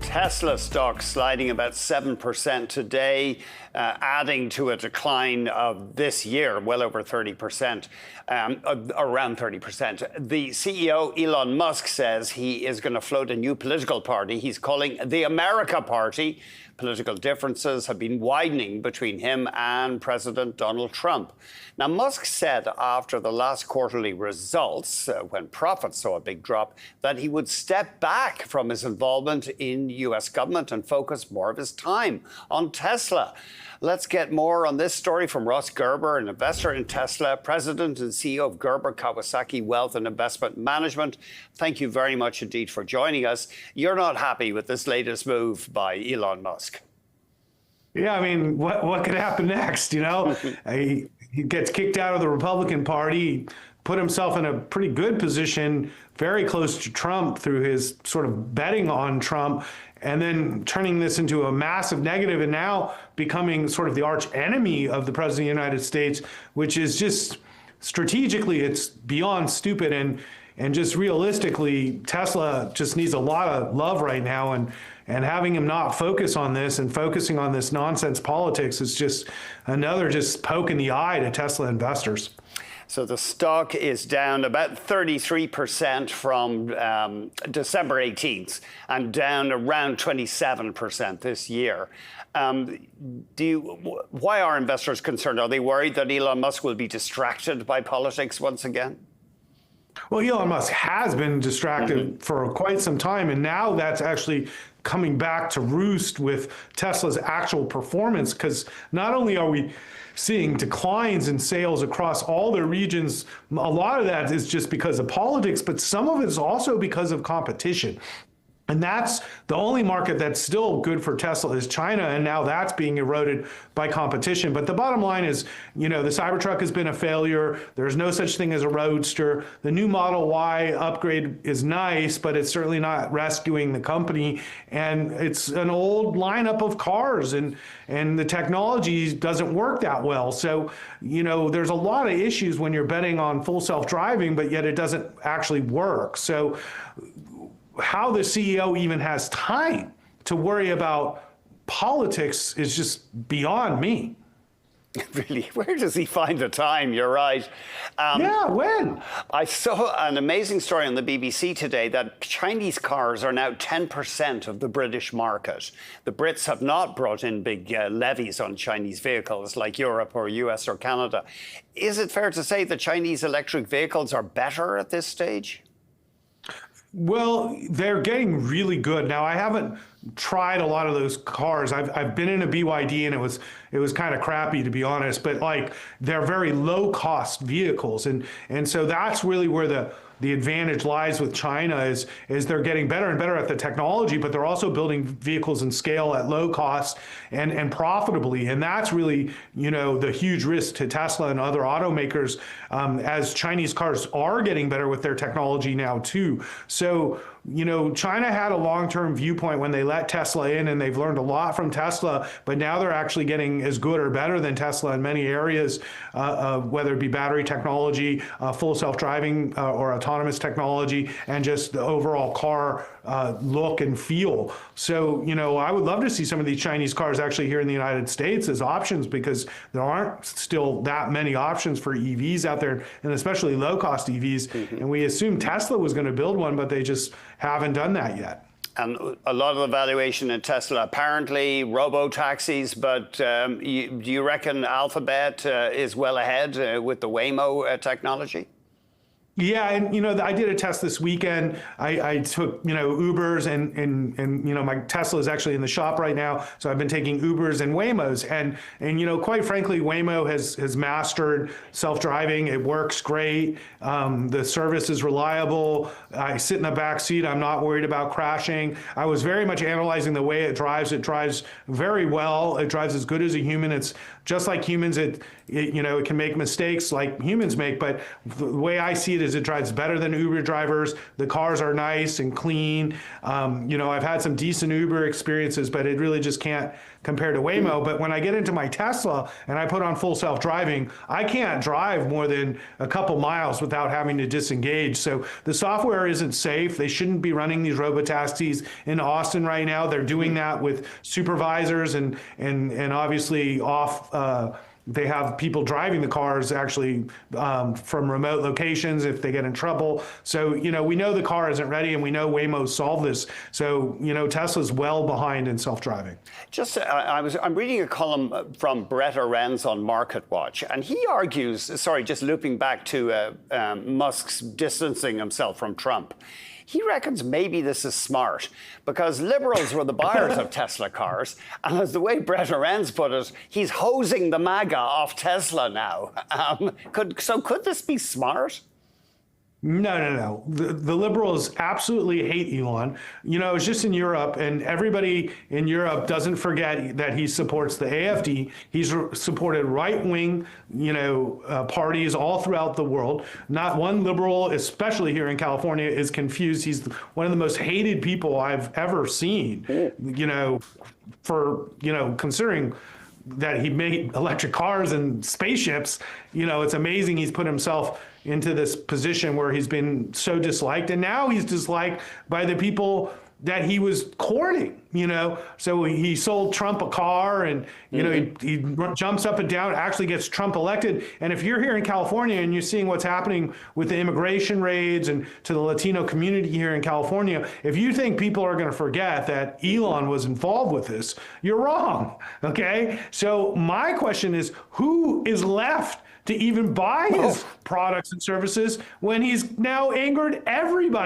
Tesla stock sliding about 7% today, adding to a decline of this year, well over 30%, around 30%. The CEO, Elon Musk, says he is going to float a new political party he's calling the America Party. Political differences have been widening between him and President Donald Trump. Now, Musk said after the last quarterly results, when profits saw a big drop, that he would step back from his involvement in U.S. government and focus more of his time on Tesla. Let's get more on this story from Ross Gerber, an investor in Tesla, president and CEO of Gerber Kawasaki Wealth and Investment Management. Thank you very much indeed for joining us. You're not happy with this latest move by Elon Musk. Yeah, I mean, what could happen next? You know, he gets kicked out of the Republican Party, put himself in a pretty good position, very close to Trump through his sort of betting on Trump, and then turning this into a massive negative and now becoming sort of the arch enemy of the President of the United States, which is just strategically, it's beyond stupid. And just realistically, Tesla just needs a lot of love right now. And having him not focus on this and focusing on this nonsense politics is just another just poke in the eye to Tesla investors. So the stock is down about 33% from December 18th and down around 27% this year. Why are investors concerned? Are they worried that Elon Musk will be distracted by politics once again? Well, Elon Musk has been distracted for quite some time, and now that's actually coming back to roost with Tesla's actual performance, because not only are we seeing declines in sales across all their regions, a lot of that is just because of politics, but some of it is also because of competition. And that's the only market that's still good for Tesla is China, and now that's being eroded by competition. But the bottom line is, you know, the Cybertruck has been a failure. There's no such thing as a roadster. The new Model Y upgrade is nice, but it's certainly not rescuing the company. And it's an old lineup of cars, and the technology doesn't work that well. So, you know, there's a lot of issues when you're betting on full self-driving, but yet it doesn't actually work. So how the CEO even has time to worry about politics is just beyond me. Really, where does he find the time? You're right. Yeah, when? I saw an amazing story on the BBC today that Chinese cars are now 10% of the British market. The Brits have not brought in big levies on Chinese vehicles like Europe or US or Canada. Is it fair to say that Chinese electric vehicles are better at this stage? Well, they're getting really good. Now, I haven't tried a lot of those cars. I've been in a BYD, and it was kind of crappy, to be honest, but like they're very low cost vehicles. And so that's really where the advantage lies with China is they're getting better and better at the technology, but they're also building vehicles in scale at low cost and profitably. And that's really, you know, the huge risk to Tesla and other automakers as Chinese cars are getting better with their technology now too. So, you know, China had a long-term viewpoint when they let Tesla in, and they've learned a lot from Tesla, but now they're actually getting as good or better than Tesla in many areas, whether it be battery technology, full self-driving or autonomous technology, and just the overall car look and feel. So, you know, I would love to see some of these Chinese cars actually here in the United States as options, because there aren't still that many options for EVs out there, and especially low-cost EVs. And we assumed Tesla was going to build one, but they just haven't done that yet. And a lot of the valuation in Tesla, apparently robo-taxis, but do you reckon Alphabet is well ahead with the Waymo technology? Yeah, and you know, I did a test this weekend. I took, you know, Ubers and you know, my Tesla is actually in the shop right now, so I've been taking Ubers and Waymos, and you know, quite frankly, Waymo has mastered self-driving. It works great. The service is reliable. I sit in the back seat. I'm not worried about crashing. I was very much analyzing the way it drives. It drives very well. It drives as good as a human. It's just like humans. it can make mistakes like humans make, but the way I see it is it drives better than Uber drivers. The cars are nice and clean. I've had some decent Uber experiences, but it really just can't compare to Waymo. But when I get into my Tesla and I put on full self-driving, I can't drive more than a couple miles without having to disengage. So the software isn't safe. They shouldn't be running these robotaxis in Austin right now. They're doing that with supervisors and obviously they have people driving the cars actually from remote locations if they get in trouble. So, we know the car isn't ready, and we know Waymo solved this. So, Tesla's well behind in self-driving. I'm reading a column from Brett Arends on MarketWatch, and he argues, just looping back to Musk's distancing himself from Trump. He reckons maybe this is smart because liberals were the buyers of Tesla cars. And as the way Brett Arends put it, he's hosing the MAGA off Tesla now. Could this be smart? No. The liberals absolutely hate Elon. I was just in Europe, and everybody in Europe doesn't forget that he supports the AfD. He's supported right-wing, parties all throughout the world. Not one liberal, especially here in California, is confused. He's one of the most hated people I've ever seen, considering that he made electric cars and spaceships. It's amazing he's put himself into this position where he's been so disliked, and now he's disliked by the people that he was courting, So he sold Trump a car, and, he jumps up and down, actually gets Trump elected. And if you're here in California and you're seeing what's happening with the immigration raids and to the Latino community here in California, if you think people are going to forget that Elon was involved with this, you're wrong, okay? So my question is, who is left to even buy his products and services when he's now angered everybody?